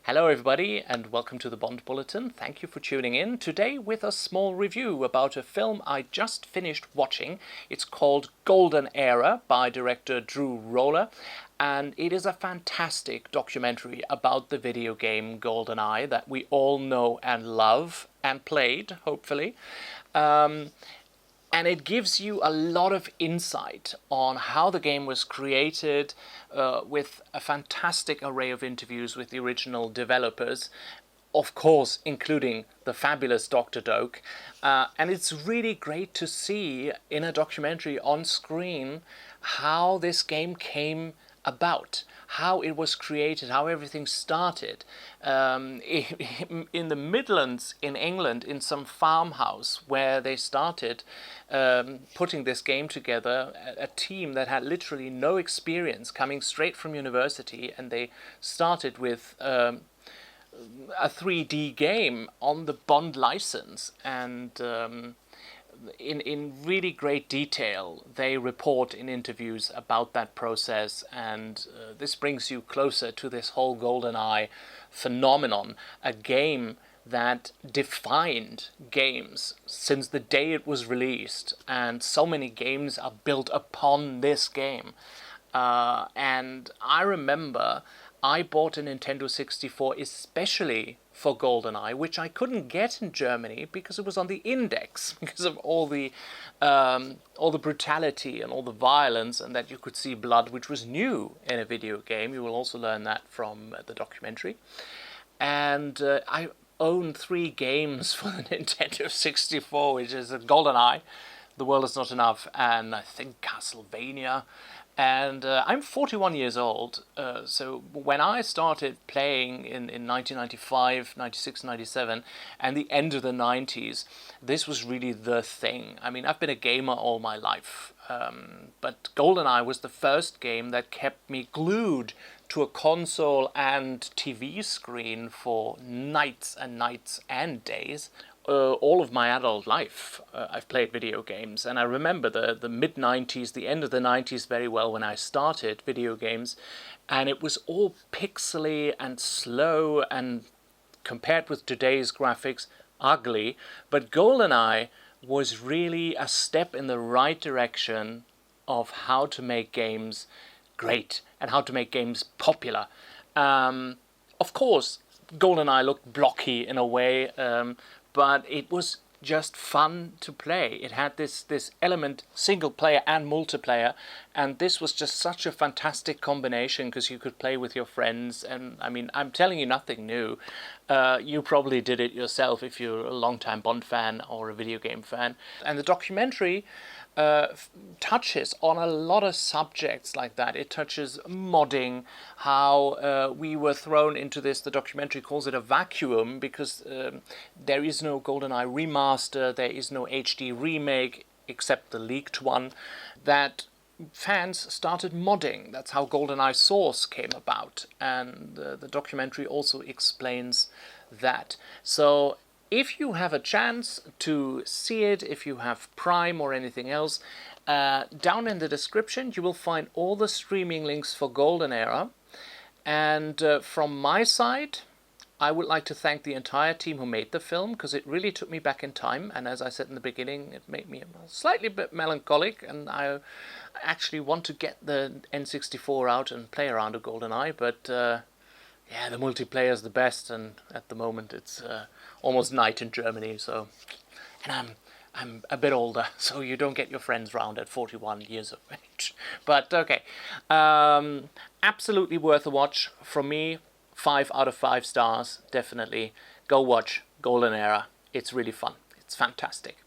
Hello everybody and welcome to the Bond Bulletin. Thank you for tuning in. Today with a small review about a film I just finished watching. It's called GoldenEra by director Drew Roller, and it is a fantastic documentary about the video game GoldenEye that we all know and love and played, hopefully. And it gives you a lot of insight on how the game was created, with a fantastic array of interviews with the original developers, of course including the fabulous Dr. Doak. And it's really great to see in a documentary on screen how this game came about, how it was created, how everything started. In the Midlands in England, in some farmhouse where they started putting this game together, a team that had literally no experience, coming straight from university, and they started with a 3D game on the Bond license, and in really great detail they report in interviews about that process, and this brings you closer to this whole GoldenEye phenomenon, a game that defined games since the day it was released, and so many games are built upon this game. And I remember I bought a Nintendo 64 especially for GoldenEye, which I couldn't get in Germany because it was on the index, because of all the brutality and all the violence, and that you could see blood, which was new in a video game. You will also learn that from the documentary. And I own 3 games for the Nintendo 64, which is GoldenEye, The World Is Not Enough, and I think Castlevania. And I'm 41 years old, so when I started playing in 1995, 96, 97, and the end of the 90s, this was really the thing. I mean, I've been a gamer all my life, but GoldenEye was the first game that kept me glued to a console and TV screen for nights and nights and days. All of my adult life I've played video games, and I remember the mid-90s, the end of the 90s very well when I started video games, and it was all pixely and slow and, compared with today's graphics, ugly, but GoldenEye was really a step in the right direction of how to make games great and how to make games popular. Of course, GoldenEye looked blocky in a way, but it was just fun to play. It had this element, single player and multiplayer, and this was just such a fantastic combination because you could play with your friends. And I mean, I'm telling you nothing new. You probably did it yourself if you're a long-time Bond fan or a video game fan. And the documentary touches on a lot of subjects like that. It touches modding, how we were thrown into this. The documentary calls it a vacuum because there is no GoldenEye remaster, there is no HD remake except the leaked one, that fans started modding. That's how GoldenEye Source came about, and the documentary also explains that. So if you have a chance to see it, if you have Prime or anything else, down in the description you will find all the streaming links for GoldenEra. And from my side, I would like to thank the entire team who made the film, because it really took me back in time, and as I said in the beginning, it made me slightly bit melancholic, and I actually want to get the N64 out and play around a GoldenEye, but yeah, the multiplayer is the best, and at the moment it's almost night in Germany, so, and I'm a bit older, so you don't get your friends round at 41 years of age. But okay, absolutely worth a watch from me. 5 out of 5 stars, definitely. Go watch GoldenEra. It's really fun. It's fantastic.